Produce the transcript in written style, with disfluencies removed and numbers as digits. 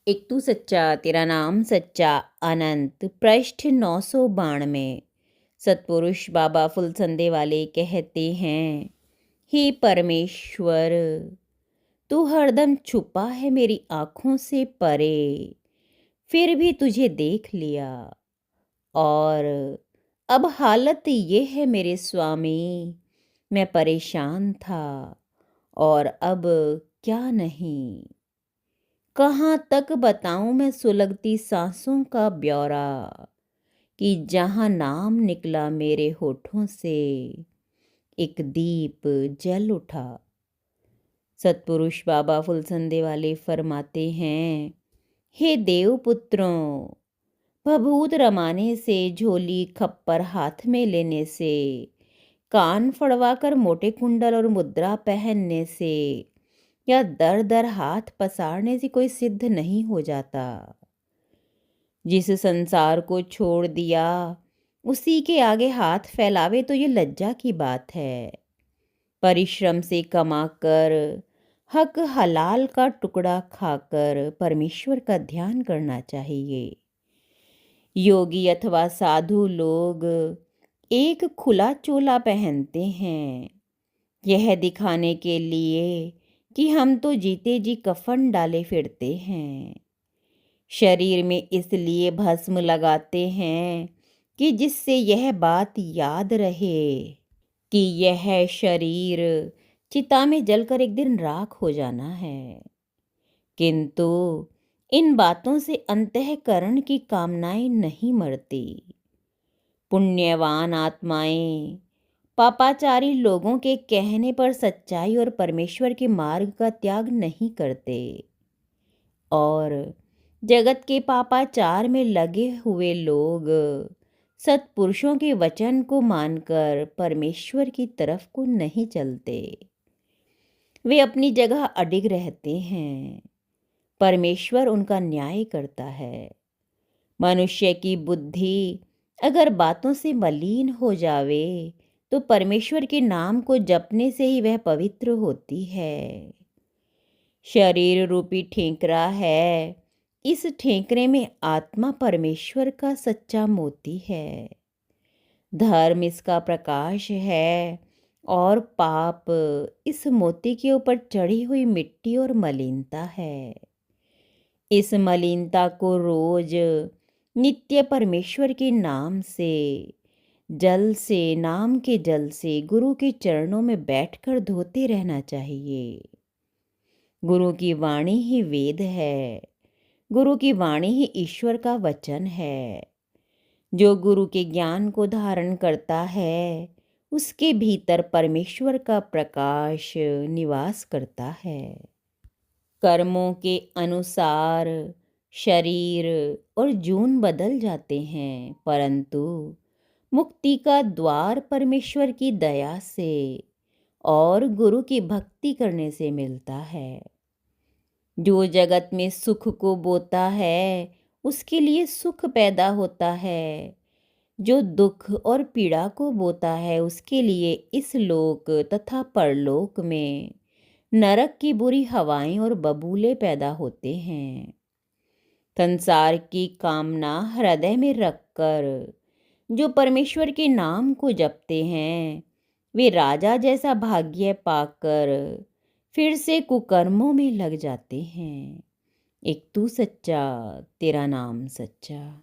एक तू सच्चा तेरा नाम सच्चा अनंत पृष्ठ 992 सतपुरुष बाबा फुलसंदे वाले कहते हैं, हे परमेश्वर, तू हरदम छुपा है मेरी आँखों से परे, फिर भी तुझे देख लिया। और अब हालत ये है मेरे स्वामी, मैं परेशान था और अब क्या नहीं। कहाँ तक बताऊं मैं सुलगती सांसों का ब्यौरा, कि जहाँ नाम निकला मेरे होठों से एक दीप जल उठा। सतपुरुष बाबा फुलसंदे वाले फरमाते हैं, हे देवपुत्रों, भभूत रमाने से, झोली खप्पर हाथ में लेने से, कान फड़वाकर मोटे कुंडल और मुद्रा पहनने से या दर दर हाथ पसारने से कोई सिद्ध नहीं हो जाता। जिस संसार को छोड़ दिया उसी के आगे हाथ फैलावे तो ये लज्जा की बात है। परिश्रम से कमाकर हक हलाल का टुकड़ा खाकर परमेश्वर का ध्यान करना चाहिए। योगी अथवा साधु लोग एक खुला चोला पहनते हैं, यह दिखाने के लिए कि हम तो जीते जी कफन डाले फिरते हैं। शरीर में इसलिए भस्म लगाते हैं कि जिससे यह बात याद रहे कि यह शरीर चिता में जलकर एक दिन राख हो जाना है। किंतु इन बातों से अंतःकरण की कामनाएं नहीं मरती। पुण्यवान आत्माएं पापाचारी लोगों के कहने पर सच्चाई और परमेश्वर के मार्ग का त्याग नहीं करते और जगत के पापाचार में लगे हुए लोग सत्पुरुषों के वचन को मानकर परमेश्वर की तरफ को नहीं चलते। वे अपनी जगह अडिग रहते हैं। परमेश्वर उनका न्याय करता है। मनुष्य की बुद्धि अगर बातों से मलिन हो जावे तो परमेश्वर के नाम को जपने से ही वह पवित्र होती है। शरीर रूपी ठेकरा है, इस ठेकरे में आत्मा परमेश्वर का सच्चा मोती है। धर्म इसका प्रकाश है और पाप इस मोती के ऊपर चढ़ी हुई मिट्टी और मलिनता है। इस मलिनता को रोज नित्य परमेश्वर के नाम से, जल से, नाम के जल से गुरु के चरणों में बैठकर धोते रहना चाहिए। गुरु की वाणी ही वेद है। गुरु की वाणी ही ईश्वर का वचन है। जो गुरु के ज्ञान को धारण करता है उसके भीतर परमेश्वर का प्रकाश निवास करता है। कर्मों के अनुसार शरीर और जून बदल जाते हैं, परंतु मुक्ति का द्वार परमेश्वर की दया से और गुरु की भक्ति करने से मिलता है। जो जगत में सुख को बोता है उसके लिए सुख पैदा होता है। जो दुख और पीड़ा को बोता है उसके लिए इस लोक तथा परलोक में नरक की बुरी हवाएं और बबूले पैदा होते हैं। संसार की कामना हृदय में रखकर जो परमेश्वर के नाम को जपते हैं वे राजा जैसा भाग्य पाकर फिर से कुकर्मों में लग जाते हैं। एक तू सच्चा तेरा नाम सच्चा।